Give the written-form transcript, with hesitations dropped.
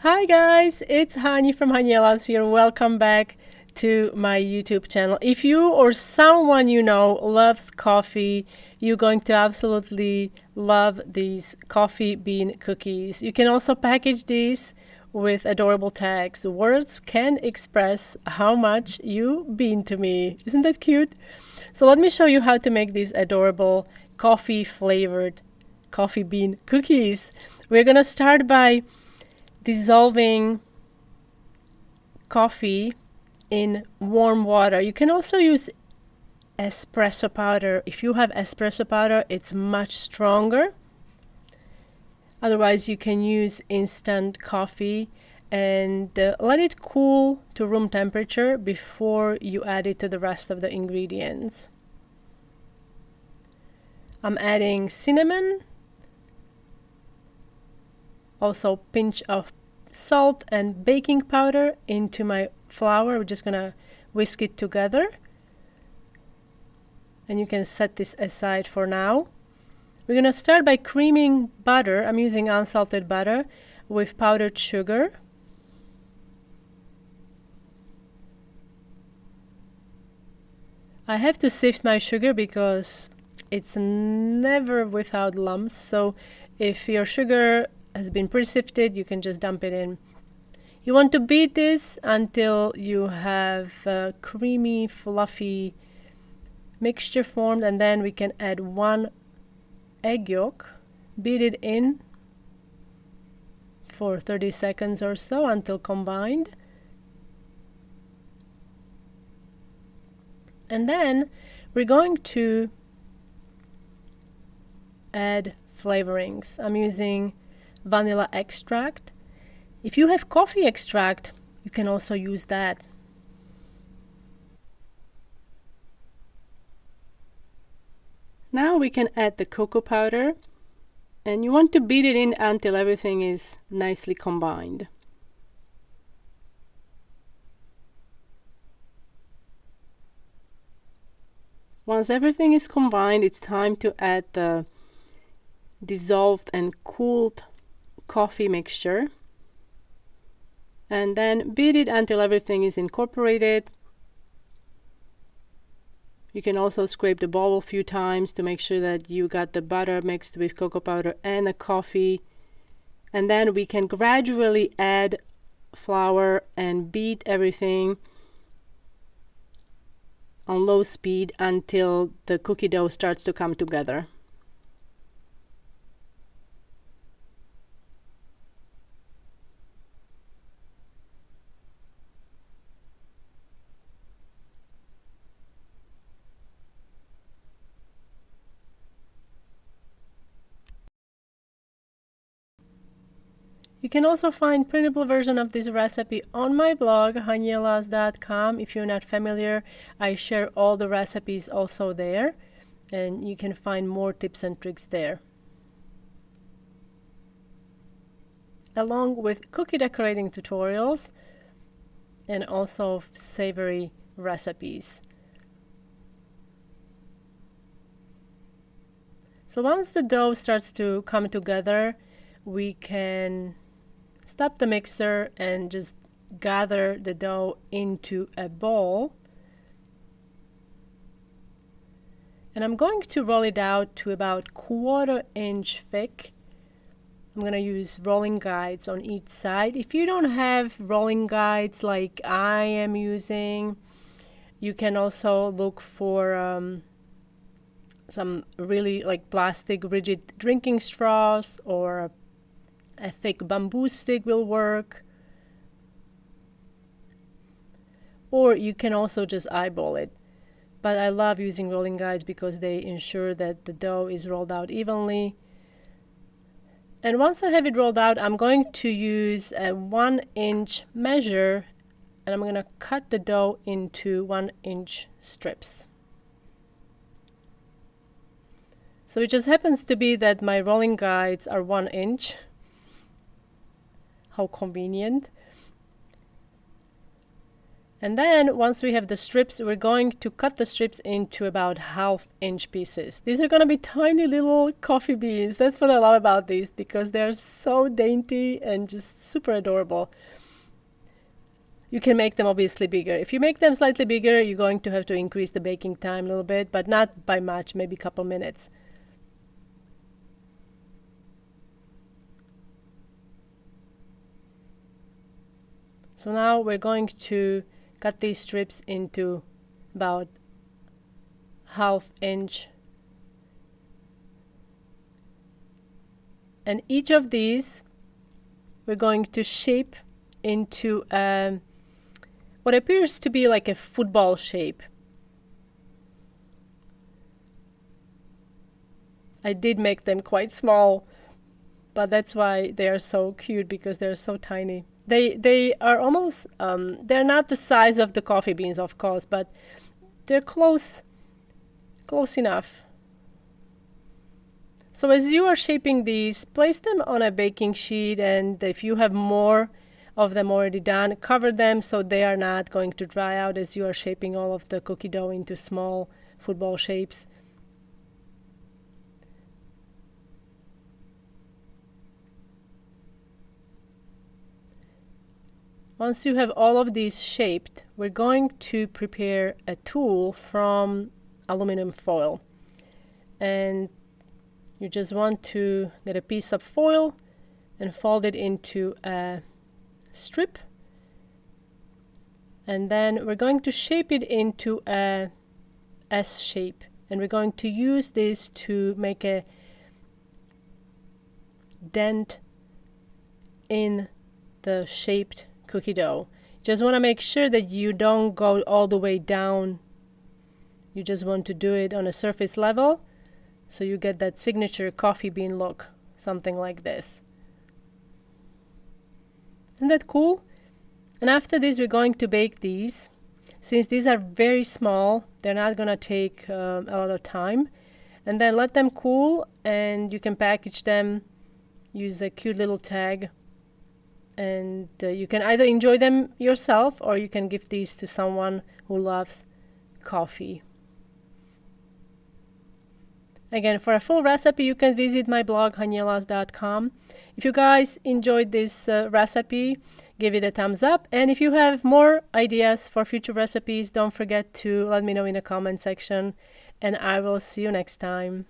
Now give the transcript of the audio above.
Hi guys, it's Hani from Hanielas here. Welcome back to my YouTube channel. If you or someone you know loves coffee, you're going to absolutely love these coffee bean cookies. You can also package these with adorable tags. Words can express how much you mean to me. Isn't that cute? So let me show you how to make these adorable coffee flavored coffee bean cookies. We're gonna start by dissolving coffee in warm water. You can also use espresso powder. If you have espresso powder, it's much stronger. Otherwise, you can use instant coffee and let it cool to room temperature before you add it to the rest of the ingredients. I'm adding cinnamon, also pinch of salt and baking powder into my flour. We're just gonna whisk it together, and you can set this aside for now. We're gonna start by creaming butter. I'm using unsalted butter with powdered sugar. I have to sift my sugar because it's never without lumps, so if your sugar has been pre-sifted, you can just dump it in. You want to beat this until you have a creamy, fluffy mixture formed, and then we can add 1 egg yolk, beat it in for 30 seconds or so until combined. And then we're going to add flavorings. I'm using vanilla extract. If you have coffee extract, you can also use that. Now we can add the cocoa powder, and you want to beat it in until everything is nicely combined. Once everything is combined, it's time to add the dissolved and cooled coffee mixture, and then beat it until everything is incorporated. You can also scrape the bowl a few times to make sure that you got the butter mixed with cocoa powder and the coffee, and then we can gradually add flour and beat everything on low speed until the cookie dough starts to come together. You can also find printable version of this recipe on my blog, hanielas.com. If you're not familiar, I share all the recipes also there, and you can find more tips and tricks there, along with cookie decorating tutorials and also savory recipes. So once the dough starts to come together, we can stop the mixer and just gather the dough into a bowl. And I'm going to roll it out to about 1/4 inch thick. I'm going to use rolling guides on each side. If you don't have rolling guides like I am using, you can also look for some really like plastic rigid drinking straws, or a thick bamboo stick will work, or you can also just eyeball it. But I love using rolling guides because they ensure that the dough is rolled out evenly. And once I have it rolled out, I'm going to use a 1-inch measure, and I'm going to cut the dough into 1-inch strips. So it just happens to be that my rolling guides are 1 inch. How convenient. And then once we have the strips, we're going to cut the strips into about 1/2-inch pieces. These are going to be tiny little coffee beans. That's what I love about these, because they're so dainty and just super adorable. You can make them obviously bigger. If you make them slightly bigger, you're going to have to increase the baking time a little bit, but not by much, maybe a couple minutes. So now we're going to cut these strips into about 1/2-inch. And each of these we're going to shape into what appears to be like a football shape. I did make them quite small, but that's why they are so cute, because they're so tiny. They are almost, they're not the size of the coffee beans, of course, but they're close enough. So as you are shaping these, place them on a baking sheet, and if you have more of them already done, cover them so they are not going to dry out as you are shaping all of the cookie dough into small football shapes. Once you have all of these shaped, we're going to prepare a tool from aluminum foil. And you just want to get a piece of foil and fold it into a strip. And then we're going to shape it into a S shape. And we're going to use this to make a dent in the shaped cookie dough. Just want to make sure that you don't go all the way down. You just want to do it on a surface level, so you get that signature coffee bean look, something like this. Isn't that cool? And after this, we're going to bake these. Since these are very small, they're not going to take a lot of time. And then let them cool, and you can package them, use a cute little tag, and you can either enjoy them yourself, or you can give these to someone who loves coffee. Again, for a full recipe, you can visit my blog, hanielas.com. If you guys enjoyed this recipe, give it a thumbs up. And if you have more ideas for future recipes, don't forget to let me know in the comment section. And I will see you next time.